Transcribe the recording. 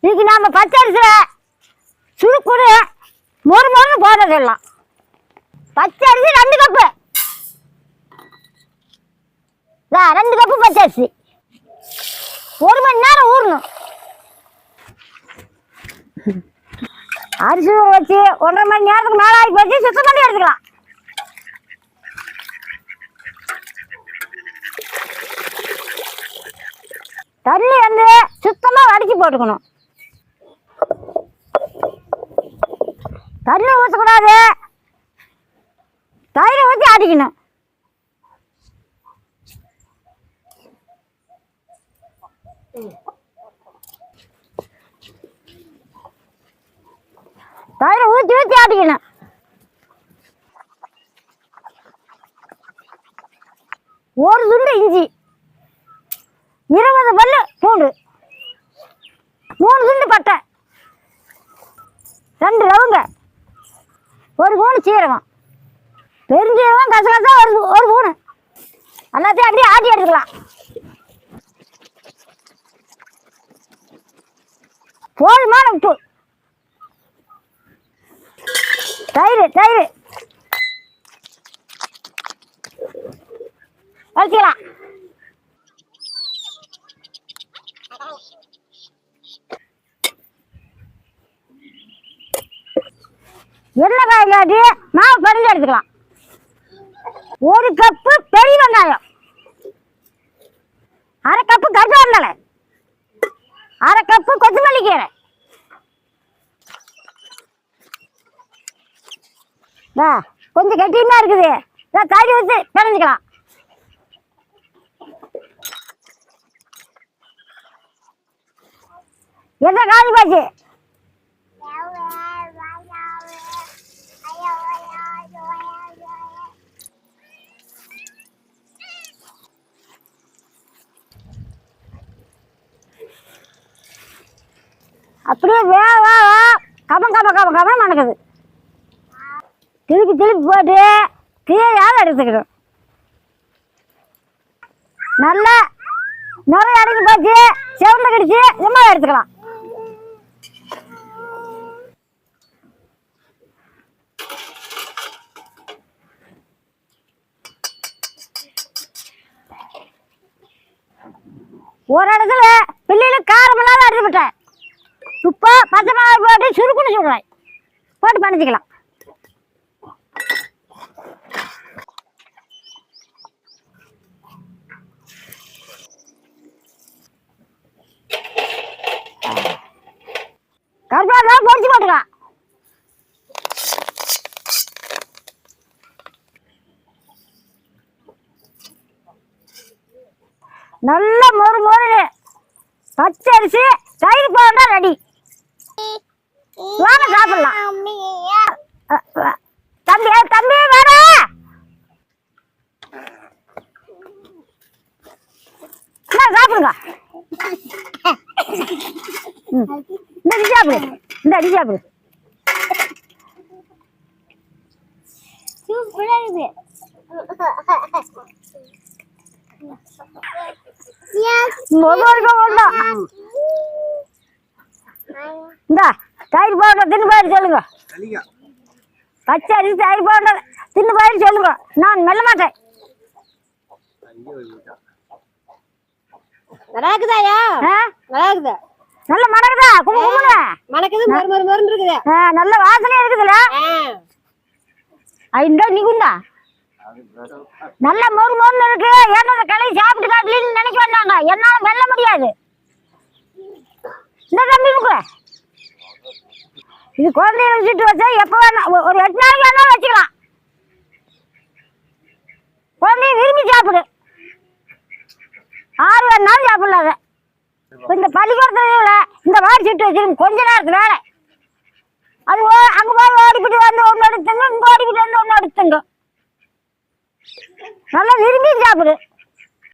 இன்னைக்கு நாம பச்சரிசில சுருக்குடு மொறு மொறுன்னு போட சொல்லலாம். பச்சரிசி 2 கப்பு, 2 கப்பு பச்சரிசி 1 மணி நேரம் ஊறணும். அரிசி ஊற வச்சு 1.5 மணி நேரத்துக்கு மேலே ஆகி போச்சு, சுத்தம் பண்ணி எடுத்துக்கலாம். தண்ணி வந்து சுத்தமாக வடிச்சு போட்டுக்கணும். தண்ணி ஊற்றக்கூடாது, தயிரை ஊற்றி அடிக்கணும். தயிரை ஊற்றி ஊற்றி ஆட்டிக்கணும். ஒரு துண்டு இஞ்சி, 20 பல்லு பூண்டு, 3 துண்டு பட்டை, 2 லவங்க, 1 ஸ்பூன் சீரகம், பெருஞ்சீரகம் கசகசா 1 ஸ்பூன். எல்லாத்தையும் அப்படியே ஆட்டி எடுத்துக்கலாம். போதுமான உப்பு, தயிர் வச்சுக்கலாம். எண்ணெய் காய்க்காட்டி மாவு பறிஞ்சு எடுத்துக்கலாம். 1 கப்பு பெரிய வெங்காயம், 1/2 கப்பு கருவேப்பிலை, 1/2 கப்பு கொத்தமல்லி கீரை, கொஞ்சம் கெட்டியமா இருக்குது, தயிர் ஊற்றி பிணைஞ்சிக்கலாம். எந்த காஞ்சி போச்சு, அப்படியே கபம் நடக்குது. திருப்பி போட்டு தீயாவது எடுத்துக்கணும். நல்லா நிறைய அடங்கி போச்சு, செவந்து கடிச்சு சும்மா எடுத்துக்கலாம். ஒரு இடத்துல பிள்ளைகளுக்கு காரமெல்லாம் அடிச்சு விட்டேன். உப்பு பச்சை மிளகாய் போட்டு சுருக்குன்னு சொல்றேன், போட்டு பண்ணிக்கலாம். கருவேப்பிலை பொரிச்சு போட்டுக்கலாம். நல்ல மொறு மொறு பச்சரிசி தயிர் போட்டா ரெடி. வாங்க சாப்பிடலாம். தம்பி வேற சாப்பிடுங்க. இந்த சாப்பிடு. தயிர் பவுடர் தின்னு போயிட்டு சொல்லுங்க. பச்சரிசி தயிர் பவுடர் தின்னு போயிட்டு சொல்லுங்க, நான் மெல்ல மாட்டேன். நல்லா மணக்குதா? நல்ல வாசனையா இருக்குதுல்ல? நிக்குந்தா நல்ல மொறு மொறுன்னு இருக்கு. ஏன்னா கிளை சாப்பிட்டு காட்டலின்னு நினைக்க வந்தாங்க, என்னால மெல்ல முடியாது. இந்த தம்பி முக்கு இது குழந்தைய வச்சுட்டு வச்சா எப்ப வேணா ஒரு 8 நாளைக்கு வேணாலும் வச்சுக்கலாம். குழந்தைய விரும்பி சாப்பிடு, 6 நாள் சாப்பிடலாத. இந்த பள்ளிக்கூடத்துல இந்த மாதிரி சுட்டு வச்சிருக்கும் கொஞ்ச நேரத்துக்கு வேலை. அது அங்க போய் ஓடிக்கிட்டு வந்து 1 எடுத்துங்க, இங்க ஓடிக்கிட்டு வந்து 1 எடுத்துங்க. நல்லா விரும்பி சாப்பிடு.